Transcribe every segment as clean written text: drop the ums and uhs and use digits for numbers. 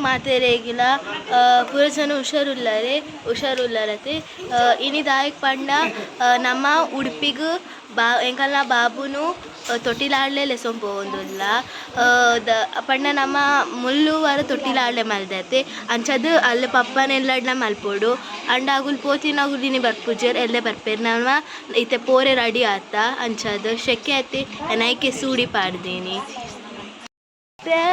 ಮಾತೆರೆಗಿಲ ಪೂರ ಜನ ಹುಷಾರುಲ್ಲರತೆ ಇನಿ ದಾಯಕ್ ಪಂಡ ನಮ್ಮ ಉಡುಪಿಗೂ ಎಂಕಲ್ನ ಬಾಬುನು ತೊಟ್ಟಿಲಾಡ್ಲೆ ಲೆಸೊನ್ ಪೋವೊಂದುಲ್ಲ ಪಂಡ ನಮ್ಮ ಮುಳ್ಳುವಾರ ತೊಟ್ಟಿಲಾಡ್ಲೆ ಮಲ್ದತೆ ಅಂಚದು ಅಲ್ಲಿ ಪಪ್ಪನೆಲ್ಲಡ್ನ ಮಲ್ಪೋಡು ಅಂಡ ಅಗುಲ್ ಪೋತಿನಾಗುಲಿನಿ ಬರ್ಪುಜರ್ ಎಲ್ಲೆ ಬರ್ಪೇರು ನಮ್ಮ ಇತ್ತೆ ಪೋರೆ ರೆಡಿ ಆತ ಅಂಚದು ಶೆಕೆ ಅತಿ ನೈಕೆ ಸೂಡಿ ಪಾಡ್ದೀನಿ ಇತ್ತೆ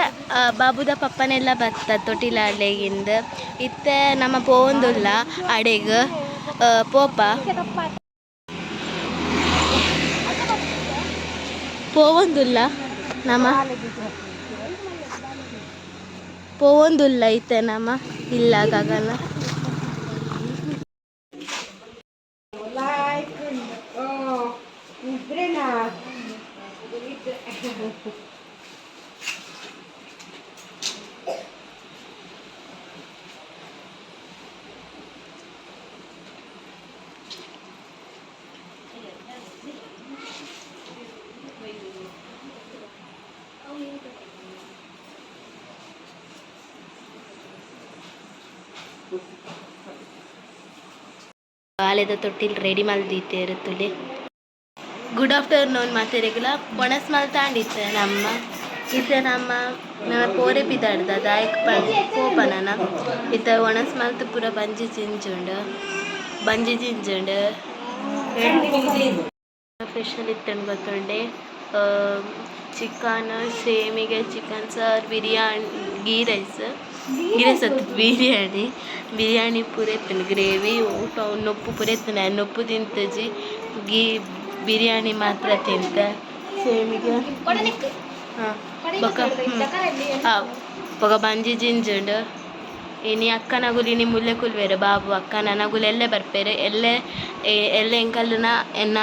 ಬಾಬುದ ಪಪ್ಪನೆಲ್ಲ ಬರ್ತದೆ ತೊಟ್ಟಿಲಾಡ್ಲೆಗಿಂದ ಇತ್ತೆ ನಮ್ಮ ಪೋವೊಂದುಲ್ಲ ಅಡೆಗ್ ಪೋಪ ಪೋವೊಂದುಲ್ಲ ನಮ್ಮ ಪೋವೊಂದುಲ್ಲ ಇತ್ತೆ ನಮ್ಮ ಇಲ್ಲ ಗಗನ ಬಾಲೆದ ತೊಟ್ಟಿಲ್ ರೆಡಿ ಮಲ್ದಿತ್ತೇರು ತುಲೆ ಗುಡ್ ಆಫ್ಟರ್ನೂನ್ ಮಾತೆರೆಗುಲ ಒಣಸ್ ಮಲ್ತಾಂಡಿತ್ತೆ ನಮ್ಮ ಇತ್ತೆ ನಮ್ಮ ಪೋರೆ ಪಿದಾಡ್ದ ದಾಯಕ್ ಪೋಪನನ ಇತ್ತೆ ಒಣಸ್ ಮಲ್ತು ಪೂರ ಬಂಜಿ ಜಿಂಜುಂಡು ಸ್ಪೆಷಲ್ ಇತ್ತಂಡು ಗೊತ್ತುಂಡೆ ಚಿಕನ್ ಸೇಮಿಗೆ ಚಿಕನ್ ಸಾರು ಬಿರಿಯಾನಿ ಗೀ ರೈಸ್ ಅತ್ತು ಬಿರಿಯಾನಿ ಪೂರ ಎತ್ತುಂಡು ಗ್ರೇವಿ ಊಟ ನೊಪ್ಪು ಪೂರ ಎತ್ತುಂಡು ನೊಪ್ಪು ತಿಂತಜಿ ಬಿರಿಯಾನಿ ಮಾತ್ರ ತಿಂತ ಸೇಮಿಗೆ ಬೊಕ ಬಂಜಿ ಜಿಂಜುಂಡು ಇನಿ ಅಕ್ಕನಗುಲು ಮುಲ್ಲೆ ಕುಲ್ವೇರು ಬಾಬು ಅಕ್ಕ ನನಗುಲು ಎಲ್ಲೆ ಬರ್ಪೇರು ಎಲ್ಲೆ ಎಂಕಲ್ನ ಎನ್ನ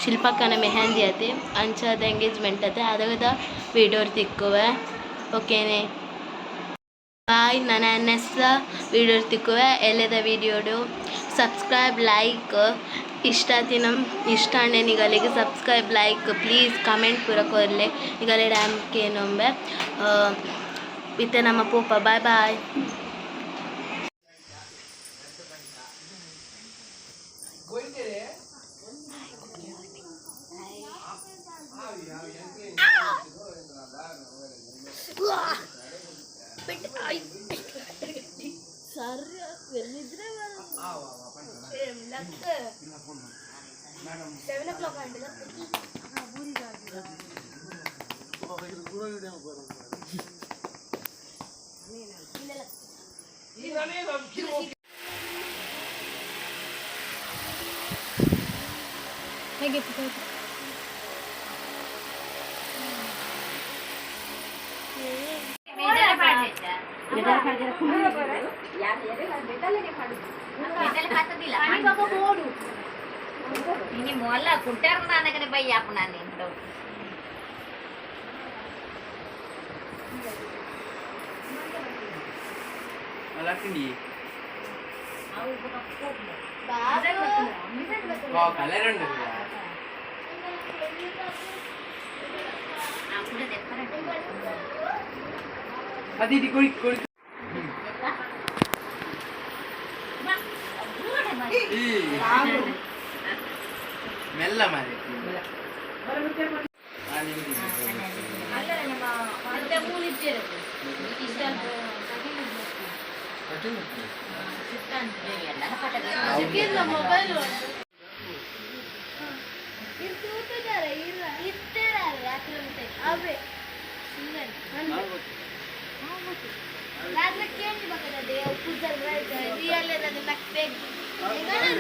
ಶಿಲ್ಪಕ್ಕನ ಮೆಹಂದಿ ಅತೆ ಅಂಚಾದ ಎಂಗೇಜ್ಮೆಂಟ್ ಅತೆ ಅದದ ವೀಡಿಯೋ ತಿಕ್ಕುವೆ ಓಕೆನೆ ಬಾಯ್ ನನ್ನ ನೆಸ್ಸ ವೀಡಿಯೋ ತಿಕ್ಕುವೆ ಎಲ್ಲದ ವೀಡಿಯೋಡು ಸಬ್ಸ್ಕ್ರೈಬ್ ಲೈಕ್ ಇಷ್ಟ ನಿಗಲಿಗೆ ಸಬ್ಸ್ಕ್ರೈಬ್ ಲೈಕ್ ಪ್ಲೀಸ್ ಕಮೆಂಟ್ ಪೂರ ಕೊರ್ಲೆ ಈಗಲೇ ಡ್ಯಾಮ್ಗೆ ನೊಂಬೆ ಇತ್ತೆ ನಮ್ಮ ಪೋಪ ಬಾಯ್ ಬಾಯ್ ಹೇಗೆ ini mola kutar mana kena bayi apa nani itu malah tinggi oh kalian udah aku udah depan tadi di kulit ಮೆಲ್ಲ ಮಾರಿ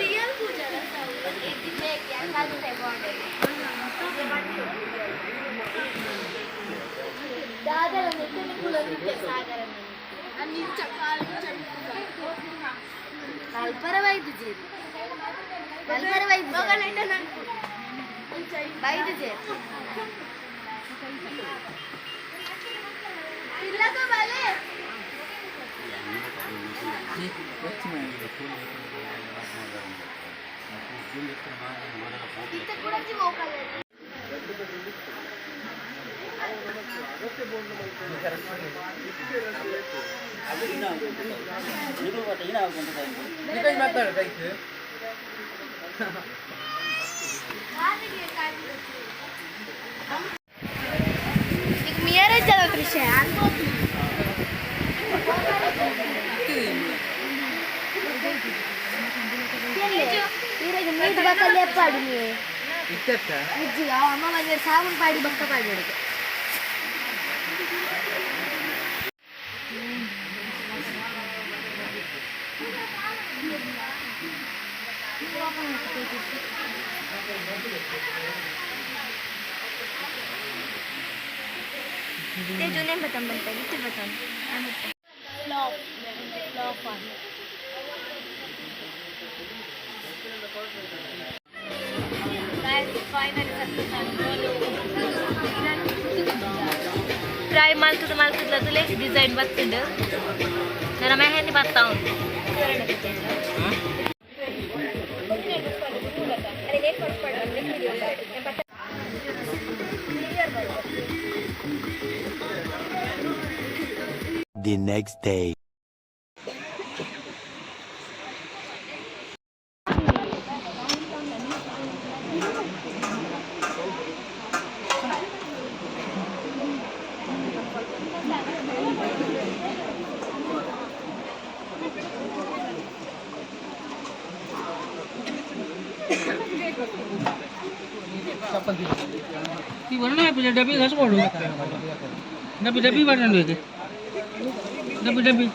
ರಿಯಲ್ ಪೂಜಾ दादा ಇಲ್ಲ ಅಮ್ಮ ಸಾಬೂನ್ ಪಾಡಿ ಬಕ್ಕ ಪಾಡಿ ते जुने बटन बनते ते बटन फ्राई मालतुला तुले डिझाईन बघतील जरा मेहंदी बघता The next day. ती वरण आपल्या डबी घास पडू डबी डबी वरण होते डबी डबी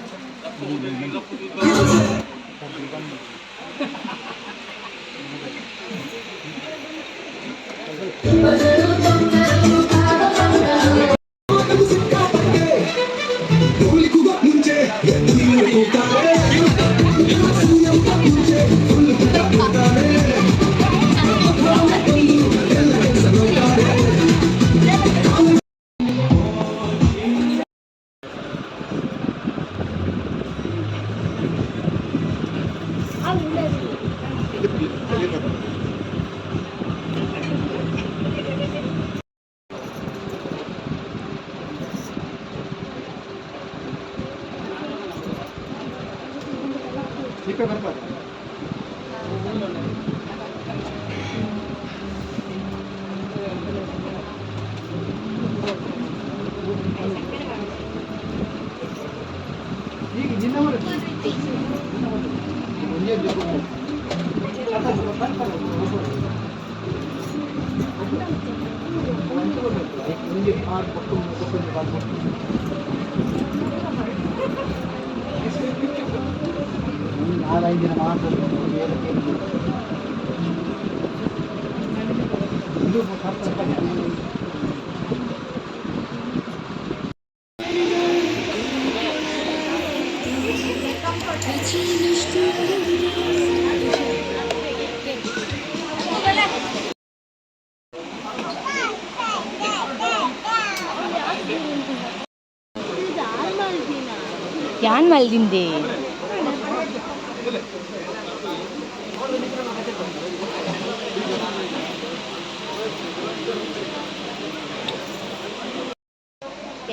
ಯಾನ್ ಮಲ್ದಿಂದೆ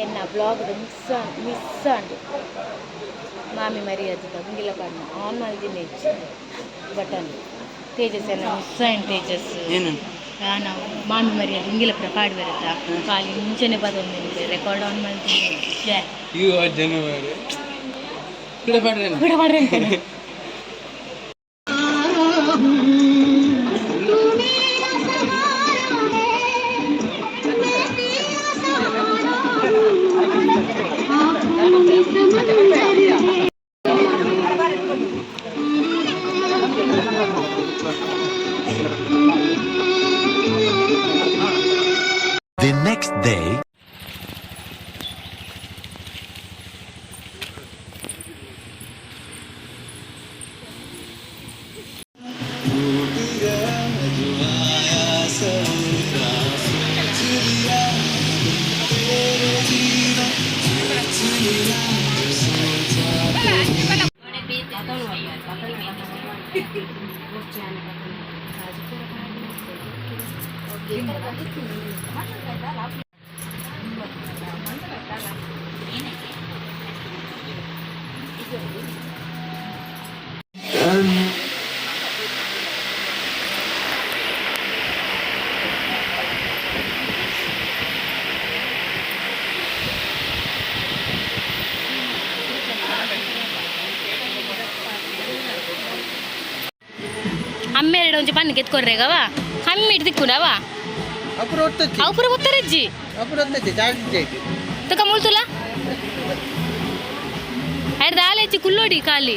ಎನ್ನ ಬ್ಲಾಗ್ ಮಿಸ್ ಅಂಡು ಮಾಮಿ ಮರಿ ಅದು ಹಿಂಗಿಲ್ಲ ಪಾಡ್ನ ಆನ್ ಮಲ್ದಿನ ಹೆಚ್ಚು ಬಟನ್ ತೇಜಸ್ ಎಲ್ಲ ಮಿಸ್ ಆ್ಯಂಡ್ ತೇಜಸ್ ಏನು ನಾವು ಮಾಮಿ ಮರಿ ಅದು ಹಿಂಗಿಲ್ಲ ಪಾಡು ಬರುತ್ತಾ ಖಾಲಿ ಮುಂಚೆನೆ ಬಂದೊಂದು ರೆಕಾರ್ಡ್ ಆನ್ ಮಾಡ್ತೀನಿ ಜನ ಕೂಡ ಮಾಡ್ರಿ ಅಂತಾನೆ The next day. ಅಮ್ಮ ಎರಡು ಒಂಚು ಪನ್ನಿಗೆ ಎತ್ಕೊಡ್ರೇಗವ ಕಮ್ಮಿ ಇಟ್ಟು ತಿಕ್ಕುಡವ ಅಪುರ ಒತ್ತಚ್ಚಿ ಅವು ಪೂರ ಗೊತ್ತಾರಜ್ಜಿ ಅಪುರ ಒತ್ತಚ್ಚಿ ಜಾಸ್ತಿ ತಕ ಮುಳ್ತುಲ ಐದು ದಾಲೆ ಹೆಚ್ಚಿ ಕುಲ್ಲೋಡಿ ಖಾಲಿ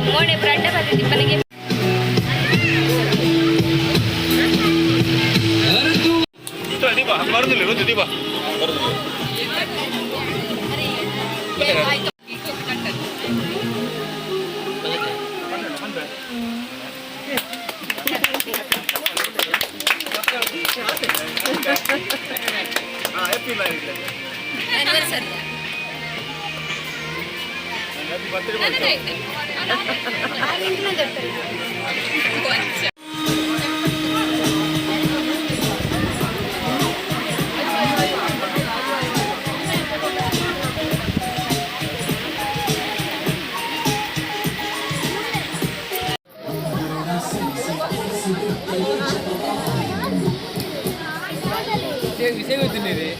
ಮೋಣೆ ಬ್ರೆಡ್ ಬರ್ತಿದ್ದಿ ಮನೆಗೆ ವಿಷಯ ಗೊತ್ತಿಲ್ಲ